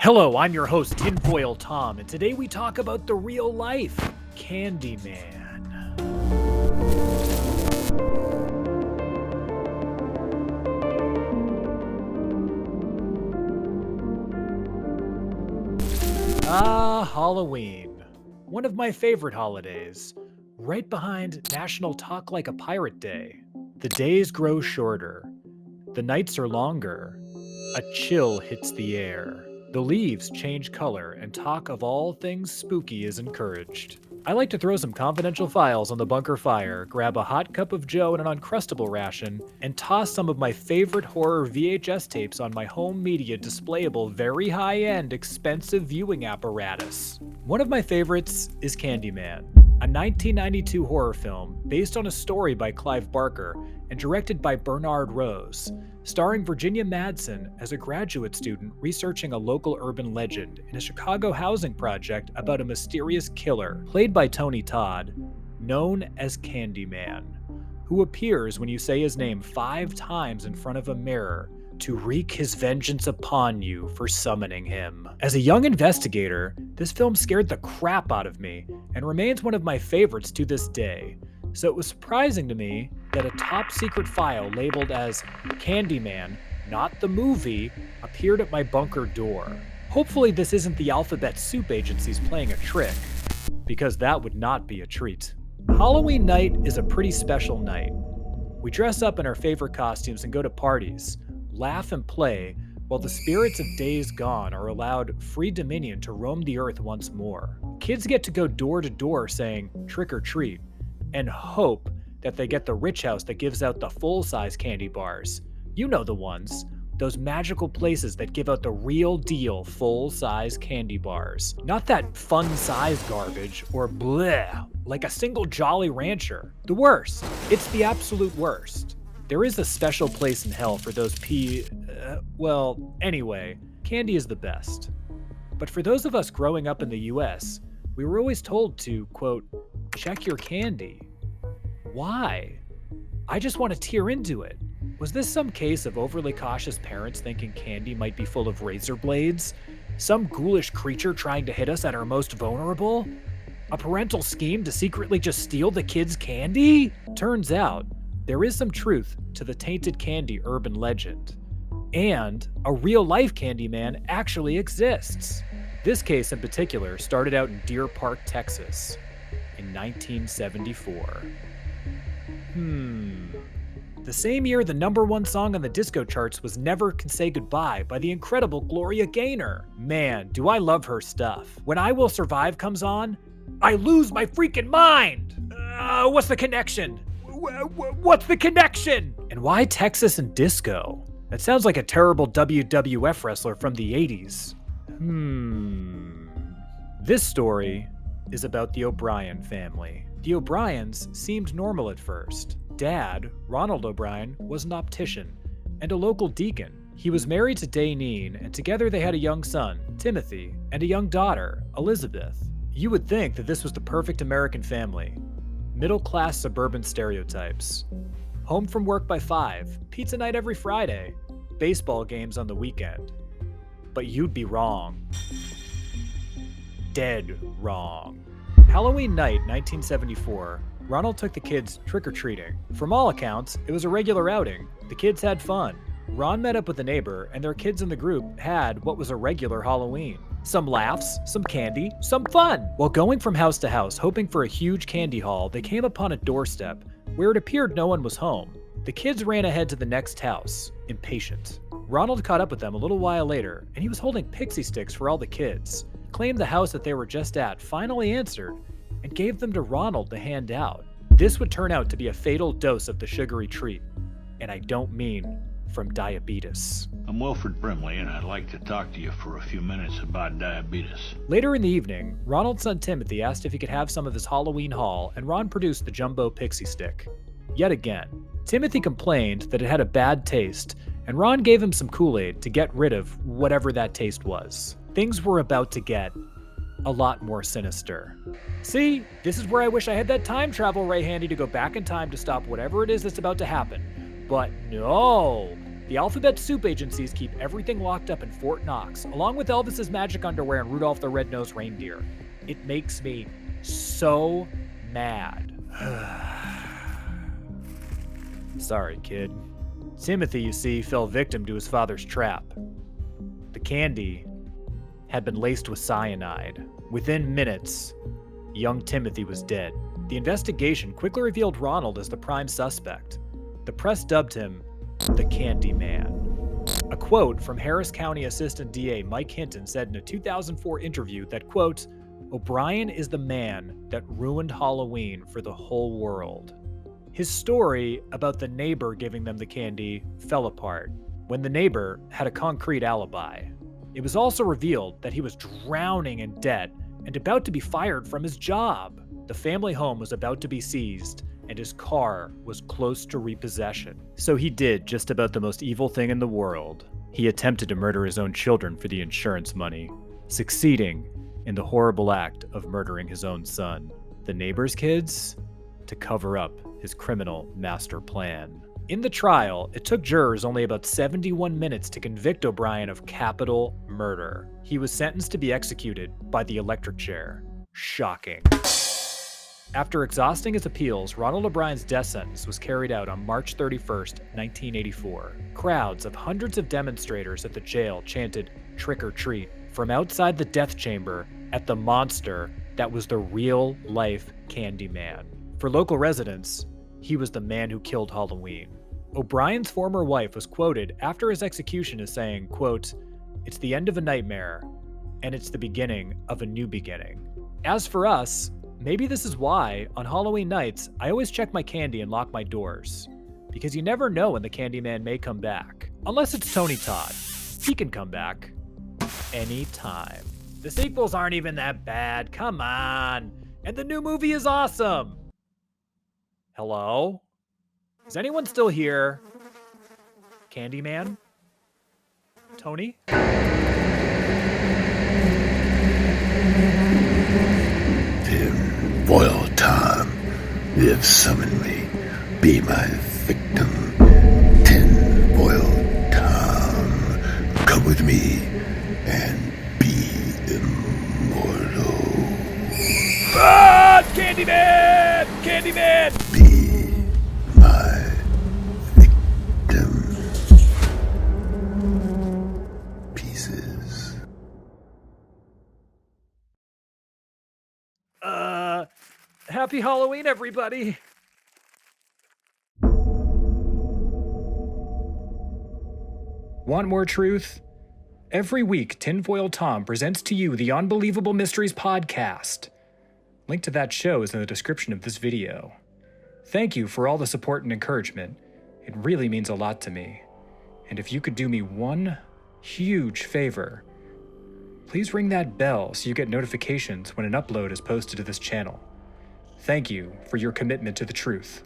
Hello, I'm your host, Tinfoil Tom, and today we talk about the real life Candyman. Halloween. One of my favorite holidays, right behind National Talk Like a Pirate Day. The days grow shorter, the nights are longer, a chill hits the air. The leaves change color, and talk of all things spooky is encouraged. I like to throw some confidential files on the bunker fire, grab a hot cup of joe and an Uncrustable ration, and toss some of my favorite horror VHS tapes on my home media displayable, very high-end, expensive viewing apparatus. One of my favorites is Candyman, a 1992 horror film based on a story by Clive Barker and directed by Bernard Rose, starring Virginia Madsen as a graduate student researching a local urban legend in a Chicago housing project about a mysterious killer, played by Tony Todd, known as Candyman, who appears when you say his name 5 times in front of a mirror to wreak his vengeance upon you for summoning him. As a young investigator, this film scared the crap out of me and remains one of my favorites to this day. So it was surprising to me that a top secret file labeled as Candyman, not the movie, appeared at my bunker door. Hopefully this isn't the alphabet soup agencies playing a trick, because that would not be a treat. Halloween night is a pretty special night. We dress up in our favorite costumes and go to parties, laugh and play, while the spirits of days gone are allowed free dominion to roam the earth once more. Kids get to go door to door saying trick or treat, and hope that they get the rich house that gives out the full-size candy bars. You know the ones. Those magical places that give out the real deal full-size candy bars. Not that fun-size garbage or bleh, like a single Jolly Rancher. The worst. It's the absolute worst. There is a special place in hell for those anyway, candy is the best. But for those of us growing up in the US, we were always told to, quote, check your candy. Why? I just want to tear into it. Was this some case of overly cautious parents thinking candy might be full of razor blades? Some ghoulish creature trying to hit us at our most vulnerable? A parental scheme to secretly just steal the kids' candy? Turns out, there is some truth to the Tainted candy urban legend. And a real-life Candyman actually exists. This case in particular started out in Deer Park, Texas, in 1974. The same year the #1 song on the disco charts was Never Can Say Goodbye by the incredible Gloria Gaynor. Man, do I love her stuff. When I Will Survive comes on, I lose my freaking mind! What's the connection? What's the connection? And why Texas and disco? That sounds like a terrible WWF wrestler from the 80s. This story is about the O'Brien family. The O'Briens seemed normal at first. Dad, Ronald O'Brien, was an optician and a local deacon. He was married to Dayneen, and together they had a young son, Timothy, and a young daughter, Elizabeth. You would think that this was the perfect American family. Middle-class suburban stereotypes. Home from work by 5, pizza night every Friday, baseball games on the weekend. But you'd be wrong. Dead wrong. Halloween night, 1974, Ronald took the kids trick-or-treating. From all accounts, it was a regular outing. The kids had fun. Ron met up with a neighbor, and their kids in the group had what was a regular Halloween. Some laughs, some candy, some fun. While going from house to house, hoping for a huge candy haul, they came upon a doorstep where it appeared no one was home. The kids ran ahead to the next house, impatient. Ronald caught up with them a little while later, and he was holding pixie sticks for all the kids. Claimed the house that they were just at finally answered and gave them to Ronald to hand out. This would turn out to be a fatal dose of the sugary treat, and I don't mean from diabetes. I'm Wilfred Brimley, and I'd like to talk to you for a few minutes about diabetes. Later in the evening, Ronald's son Timothy asked if he could have some of his Halloween haul, and Ron produced the jumbo pixie stick. Yet again, Timothy complained that it had a bad taste, and Ron gave him some Kool-Aid to get rid of whatever that taste was. Things were about to get a lot more sinister. See, this is where I wish I had that time travel right handy to go back in time to stop whatever it is that's about to happen. But no, The alphabet soup agencies keep everything locked up in Fort Knox, along with Elvis's magic underwear and Rudolph the Red-Nosed Reindeer. It makes me so mad. Sorry, kid. Timothy, you see, fell victim to his father's trap. The candy had been laced with cyanide. Within minutes, young Timothy was dead. The investigation quickly revealed Ronald as the prime suspect. The press dubbed him the Candyman. A quote from Harris County Assistant DA Mike Hinton said in a 2004 interview that, quote, "O'Brien is the man that ruined Halloween for the whole world." His story about the neighbor giving them the candy fell apart when the neighbor had a concrete alibi. It was also revealed that he was drowning in debt and about to be fired from his job. The family home was about to be seized, and his car was close to repossession. So he did just about the most evil thing in the world. He attempted to murder his own children for the insurance money, succeeding in the horrible act of murdering his own son. The neighbor's kids to cover up his criminal master plan. In the trial, it took jurors only about 71 minutes to convict O'Brien of capital murder. He was sentenced to be executed by the electric chair. Shocking. After exhausting his appeals, Ronald O'Brien's death sentence was carried out on March 31st, 1984. Crowds of hundreds of demonstrators at the jail chanted "Trick or Treat" from outside the death chamber at the monster that was the real life Candyman. For local residents, he was the man who killed Halloween. O'Brien's former wife was quoted after his execution as saying, quote, "It's the end of a nightmare, and it's the beginning of a new beginning." As for us, maybe this is why, on Halloween nights, I always check my candy and lock my doors. Because you never know when the Candyman may come back. Unless it's Tony Todd. He can come back anytime. The sequels aren't even that bad, come on. And the new movie is awesome. Hello? Is anyone still here? Candyman? Tony? Foil time, you have summoned me. Be my victim. Tin-foil time. Come with me and be immortal. Ah! Candyman! Candyman! Be my victim. Pieces. Happy Halloween, everybody! Want more truth? Every week, Tinfoil Tom presents to you the Unbelievable Mysteries Podcast. Link to that show is in the description of this video. Thank you for all the support and encouragement. It really means a lot to me. And if you could do me one huge favor, please ring that bell so you get notifications when an upload is posted to this channel. Thank you for your commitment to the truth.